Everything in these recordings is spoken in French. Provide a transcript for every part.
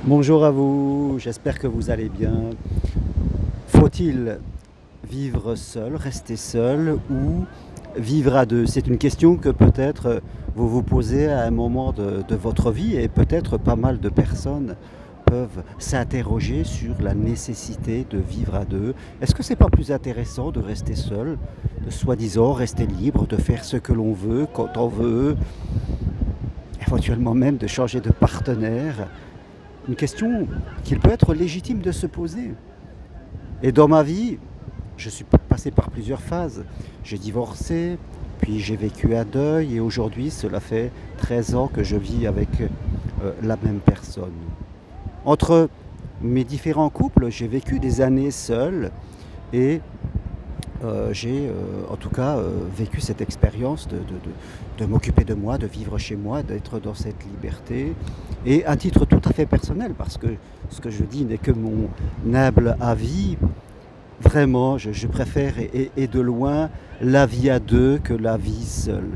Bonjour à vous, j'espère que vous allez bien. Faut-il vivre seul, rester seul ou vivre à deux? C'est une question que peut-être vous vous posez à un moment de votre vie et peut-être pas mal de personnes peuvent s'interroger sur la nécessité de vivre à deux. Est-ce que c'est pas plus intéressant de rester seul, de soi-disant rester libre, de faire ce que l'on veut, quand on veut, éventuellement même de changer de partenaire? Une question qu'il peut être légitime de se poser. Et dans ma vie, je suis passé par plusieurs phases. J'ai divorcé, puis j'ai vécu un deuil et aujourd'hui cela fait 13 ans que je vis avec la même personne. Entre mes différents couples, j'ai vécu des années seul et j'ai en tout cas vécu cette expérience de m'occuper de moi, de vivre chez moi, d'être dans cette liberté. Et à titre tout à fait personnel, parce que ce que je dis n'est que mon humble avis, vraiment, je préfère et de loin la vie à deux que la vie seule.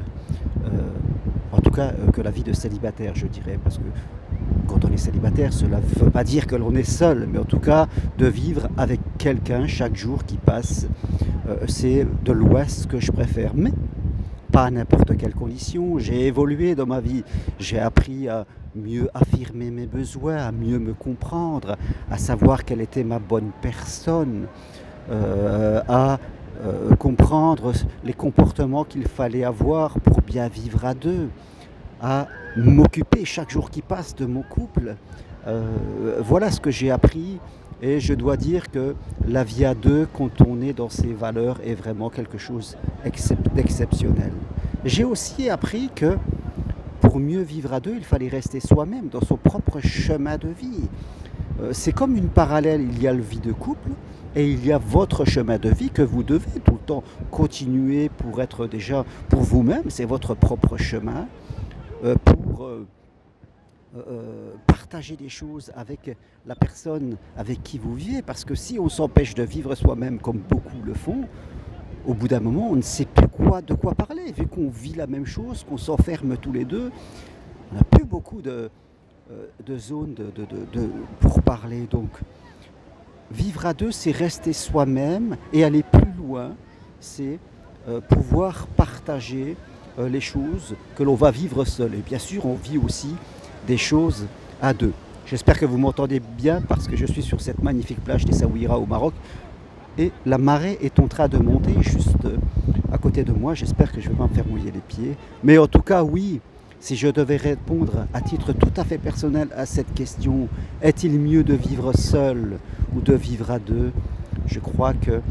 En tout cas, que la vie de célibataire, je dirais, parce que quand on est célibataire, cela ne veut pas dire que l'on est seul, mais en tout cas de vivre avec quelqu'un chaque jour qui passe, c'est de loin ce que je préfère. Mais pas à n'importe quelle condition. J'ai évolué dans ma vie, j'ai appris à mieux affirmer mes besoins, à mieux me comprendre, à savoir quelle était ma bonne personne, à comprendre les comportements qu'il fallait avoir pour bien vivre à deux, à m'occuper chaque jour qui passe de mon couple. Voilà ce que j'ai appris et je dois dire que la vie à deux, quand on est dans ses valeurs, est vraiment quelque chose d'exceptionnel. J'ai aussi appris que pour mieux vivre à deux, il fallait rester soi-même dans son propre chemin de vie. C'est comme une parallèle, il y a le vie de couple et il y a votre chemin de vie que vous devez tout le temps continuer pour être déjà pour vous-même, c'est votre propre chemin, pour partager des choses avec la personne avec qui vous vivez, parce que si on s'empêche de vivre soi-même comme beaucoup le font, au bout d'un moment, on ne sait plus de quoi parler, vu qu'on vit la même chose, qu'on s'enferme tous les deux, on n'a plus beaucoup de zones pour parler. Donc, vivre à deux, c'est rester soi-même et aller plus loin, c'est pouvoir partager les choses que l'on va vivre seul. Et bien sûr, on vit aussi des choses à deux. J'espère que vous m'entendez bien parce que je suis sur cette magnifique plage d'Essaouira au Maroc et la marée est en train de monter juste à côté de moi. J'espère que je ne vais pas me faire mouiller les pieds. Mais en tout cas, oui, si je devais répondre à titre tout à fait personnel à cette question, est-il mieux de vivre seul ou de vivre à deux? Je crois que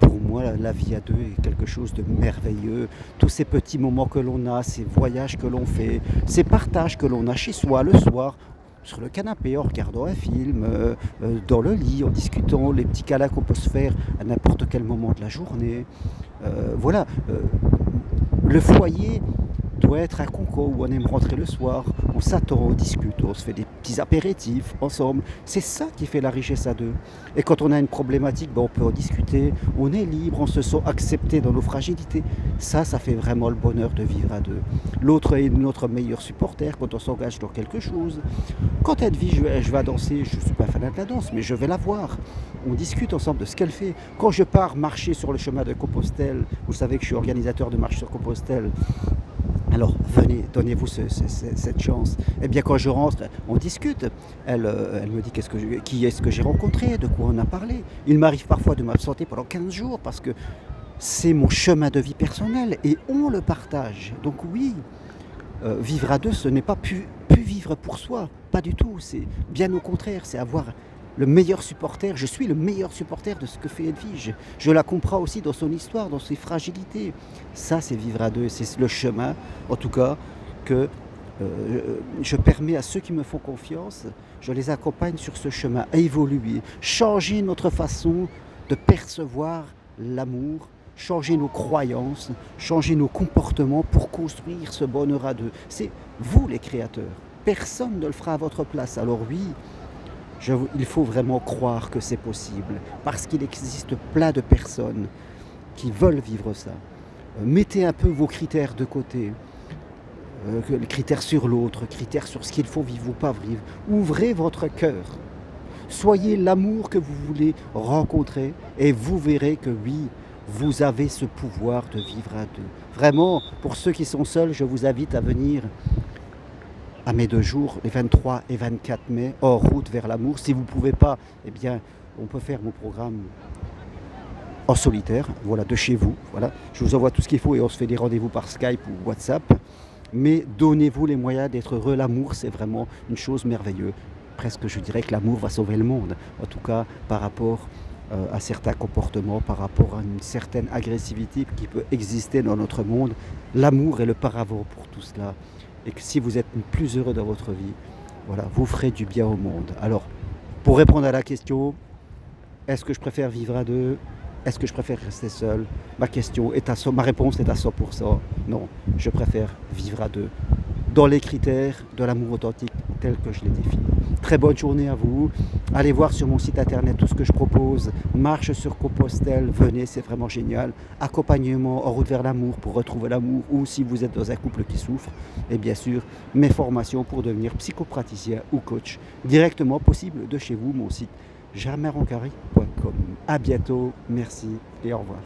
pour moi, la vie à deux est quelque chose de merveilleux. Tous ces petits moments que l'on a, ces voyages que l'on fait, ces partages que l'on a chez soi le soir, sur le canapé, en regardant un film, dans le lit, en discutant, les petits câlins qu'on peut se faire à n'importe quel moment de la journée. Voilà, le foyer doit être un concours où on aime rentrer le soir, on s'attend, on discute, on se fait des petits apéritifs ensemble. C'est ça qui fait la richesse à deux. Et quand on a une problématique, ben on peut en discuter, on est libre, on se sent accepté dans nos fragilités. Ça fait vraiment le bonheur de vivre à deux. L'autre est notre meilleur supporter quand on s'engage dans quelque chose. Quand elle dit je vais danser, je ne suis pas fan de la danse, mais je vais la voir. On discute ensemble de ce qu'elle fait. Quand je pars marcher sur le chemin de Compostelle, vous savez que je suis organisateur de marche sur Compostelle, alors venez, donnez-vous cette chance. Eh bien quand je rentre, on discute. Elle me dit qui est-ce que j'ai rencontré, de quoi on a parlé. Il m'arrive parfois de m'absenter pendant 15 jours parce que c'est mon chemin de vie personnel et on le partage. Donc oui, vivre à deux, ce n'est pas plus vivre pour soi, pas du tout. C'est bien au contraire, c'est avoir le meilleur supporter. Je suis le meilleur supporter de ce que fait Edwige. Je la comprends aussi dans son histoire, dans ses fragilités. Ça, c'est vivre à deux, c'est le chemin, en tout cas, que je permets à ceux qui me font confiance, je les accompagne sur ce chemin à évoluer, changer notre façon de percevoir l'amour, changer nos croyances, changer nos comportements pour construire ce bonheur à deux. C'est vous les créateurs. Personne ne le fera à votre place. Alors oui, il faut vraiment croire que c'est possible, parce qu'il existe plein de personnes qui veulent vivre ça. Mettez un peu vos critères de côté. critères sur l'autre, critères sur ce qu'il faut vivre ou pas vivre. Ouvrez votre cœur. Soyez l'amour que vous voulez rencontrer et vous verrez que oui, vous avez ce pouvoir de vivre à deux. Vraiment, pour ceux qui sont seuls, je vous invite à venir à mes 2 jours, les 23 et 24 mai, hors route vers l'amour. Si vous ne pouvez pas, eh bien, on peut faire mon programme en solitaire, voilà, de chez vous. Voilà. Je vous envoie tout ce qu'il faut et on se fait des rendez-vous par Skype ou WhatsApp. Mais donnez-vous les moyens d'être heureux. L'amour, c'est vraiment une chose merveilleuse. Presque, je dirais que l'amour va sauver le monde. En tout cas, par rapport à certains comportements, par rapport à une certaine agressivité qui peut exister dans notre monde. L'amour est le paravent pour tout cela. Et que si vous êtes plus heureux dans votre vie, voilà, vous ferez du bien au monde. Alors, pour répondre à la question, est-ce que je préfère vivre à deux? Est-ce que je préfère rester seul? Ma réponse est à 100%. Non, je préfère vivre à deux, dans les critères de l'amour authentique tel que je les définis. Très bonne journée à vous. Allez voir sur mon site internet tout ce que je propose. Marche sur Compostelle, venez, c'est vraiment génial. Accompagnement en route vers l'amour pour retrouver l'amour, ou si vous êtes dans un couple qui souffre. Et bien sûr, mes formations pour devenir psychopraticien ou coach, directement possible de chez vous, mon site germainroncari.com. À bientôt, merci et au revoir.